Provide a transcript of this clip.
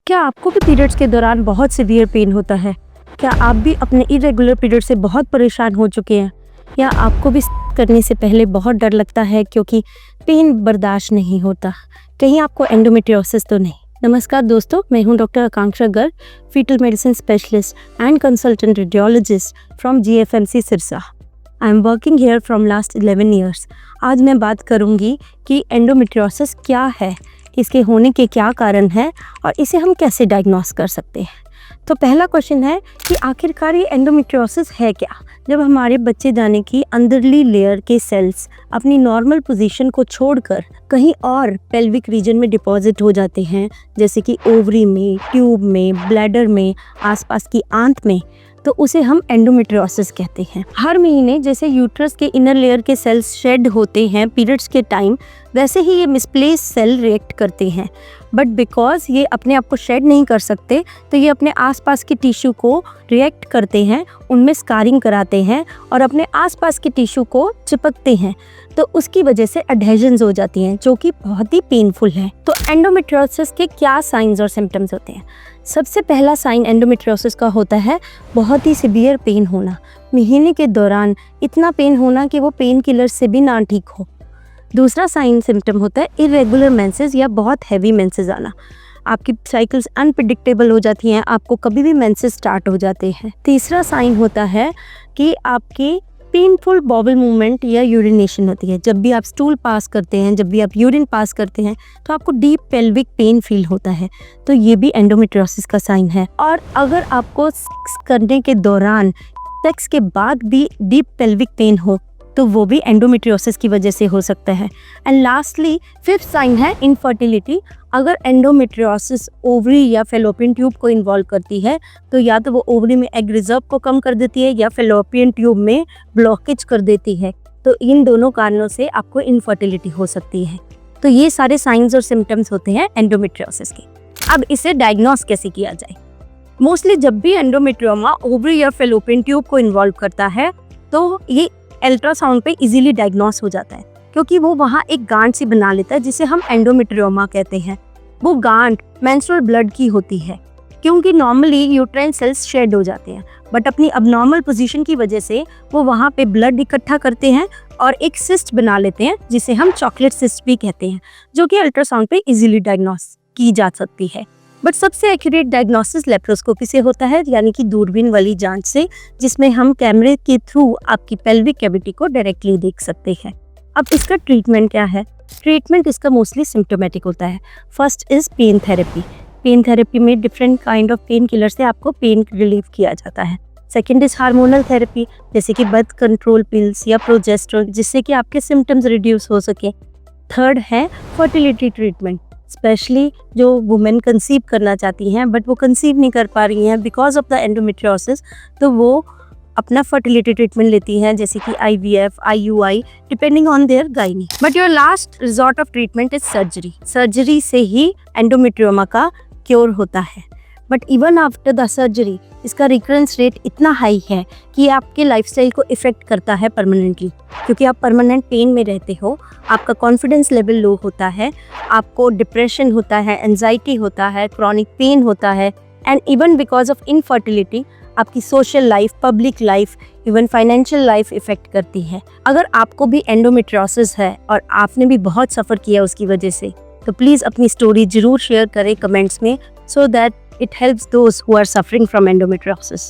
क्या आपको भी पीरियड्स के दौरान बहुत सीवियर पेन होता है? क्या आप भी अपने इरेगुलर पीरियड से बहुत परेशान हो चुके हैं? या आपको भी करने से पहले बहुत डर लगता है क्योंकि पेन बर्दाश्त नहीं होता? कहीं आपको एंडोमेट्रियोसिस तो नहीं? नमस्कार दोस्तों, मैं हूं doctor Akanksha Garg, fetal medicine specialist and consultant radiologist from GFMC Sirsa. I am working here from last 11 years. आज मैं बात करूंगी कि एंडोमेट्रियोसिस क्या है, इसके होने के क्या कारण हैं और इसे हम कैसे डायग्नोस कर सकते हैं। तो पहला क्वेश्चन है कि आखिरकार ये एंडोमेट्रियोसिस है क्या? जब हमारे बच्चे जाने की अंदरली लेयर के सेल्स अपनी नॉर्मल पोजीशन को छोड़कर कहीं और पेल्विक रीजन में डिपॉजिट हो जाते हैं, जैसे कि ओवरी में, ट्यूब में, ब्लैडर में, आसपास की आंत में, तो उसे हम एंडोमेट्रियोसिस कहते हैं। हर महीने जैसे यूट्रस के इनर लेयर के सेल्स शेड होते हैं पीरियड्स के टाइम, वैसे ही ये मिसप्लेस सेल रिएक्ट करते हैं। बट बिकॉज ये अपने आप को शेड नहीं कर सकते, तो ये अपने आसपास के टिश्यू को रिएक्ट करते हैं, उनमें स्कारिंग कराते हैं और अपने आसपास के टिश्यू को चिपकते हैं। तो उसकी वजह से एडहेजन्स हो जाती हैं, जो कि बहुत ही पेनफुल है। तो एंडोमेट्रियोसिस के क्या साइंस और सिम्टम्स होते हैं? सबसे पहला साइन एंडोमेट्रियोसिस का होता है बहुत ही सिवियर पेन होना। महीने के दौरान इतना पेन होना कि वो पेन किलर से भी ना ठीक हो। दूसरा साइन सिम्टम होता है इरेगुलर मेंसेस या बहुत हैवी मेंसेस आना। आपकी साइकिल्स अनप्रेडिक्टेबल हो जाती हैं, आपको कभी भी मेंसेस स्टार्ट हो जाते हैं। तीसरा साइन होता है कि आपकी पेनफुल बॉबल मूवमेंट या यूरिनेशन होती है। जब भी आप स्टूल पास करते हैं, जब भी आप यूरिन पास करते हैं, तो आपको डीप पेल्विक पेन फील होता है, तो ये भी एंडोमेट्रियोसिस का साइन है। और अगर आपको सेक्स करने के दौरान, सेक्स के बाद भी डीप पेल्विक पेन हो, तो वो भी एंडोमेट्रियोसिस की वजह से हो सकता है। एंड लास्टली फिफ्थ साइन है इनफर्टिलिटी। अगर एंडोमेट्रियोसिस ओवरी या फेलोपियन ट्यूब को इन्वॉल्व करती है, तो या तो वो ओवरी में एग रिजर्व को कम कर देती है या फेलोपियन ट्यूब में ब्लॉकेज कर देती है। तो इन दोनों कारणों से आपको इनफर्टिलिटी हो सकती है। तो ये सारे साइंस और सिम्टम्स होते हैं एंडोमेट्रियोसिस के। अब इसे डायग्नोस कैसे किया जाए? मोस्टली जब भी एंडोमेट्रियोमा ओवरी या फेलोपियन ट्यूब को इन्वॉल्व करता है, तो ये अल्ट्रासाउंड पे इजीली डायग्नोस हो जाता है, क्योंकि वो वहाँ एक गांठ सी बना लेता है जिसे हम एंडोमेट्रियोमा कहते हैं। वो गांठ मेंस्ट्रुअल ब्लड की होती है, क्योंकि नॉर्मली यूट्राइन सेल्स शेड हो जाते हैं, बट अपनी अबनॉर्मल पोजीशन की वजह से वो वहाँ पे ब्लड इकट्ठा करते हैं और एक सिस्ट बना लेते हैं, जिसे हम चॉकलेट सिस्ट भी कहते हैं, जो कि अल्ट्रासाउंड पे इजीली डायग्नोस की जा सकती है। बट सबसे एक्यूरेट डायग्नोसिस लेप्रोस्कोपी से होता है, यानी कि दूरबीन वाली जांच से, जिसमें हम कैमरे के थ्रू आपकी पेल्विक कैविटी को डायरेक्टली देख सकते हैं। अब इसका ट्रीटमेंट क्या है? ट्रीटमेंट इसका मोस्टली सिम्टोमेटिक होता है। First is pain therapy. Pain therapy में different kind of pain killer से आपको पेन रिलीफ किया जाता है। सेकेंड इज हार्मोनल थेरेपी, जैसे कि बर्थ कंट्रोल पिल्स या प्रोजेस्टेरोन, जिससे कि आपके सिम्टम्स रिड्यूस हो सके। थर्ड है फर्टिलिटी ट्रीटमेंट, स्पेशली जो वुमेन कंसीव करना चाहती हैं बट वो कंसीव नहीं कर पा रही हैं बिकॉज ऑफ द एंडोमेट्रियोसिस, तो वो अपना फर्टिलिटी ट्रीटमेंट लेती हैं, जैसे कि IVF, IUI, depending on their gynae. But your last resort of treatment is surgery. Surgery से ही एंडोमेट्रियोमा का क्योर होता है। But even after the surgery इसका रिकरेंस रेट इतना हाई है कि आपके लाइफस्टाइल को इफेक्ट करता है परमानेंटली, क्योंकि आप परमानेंट पेन में रहते हो, आपका कॉन्फिडेंस लेवल लो होता है, आपको डिप्रेशन होता है, एंजाइटी होता है, क्रॉनिक पेन होता है, and even because of infertility आपकी social life, public life, even financial life effect करती है। अगर आपको भी एंडोमेट्रियोसिस है और आपने भी बहुत सफ़र किया उसकी वजह से, तो प्लीज़ अपनी स्टोरी ज़रूर शेयर करें कमेंट्स में, so that it helps those who are suffering from endometriosis.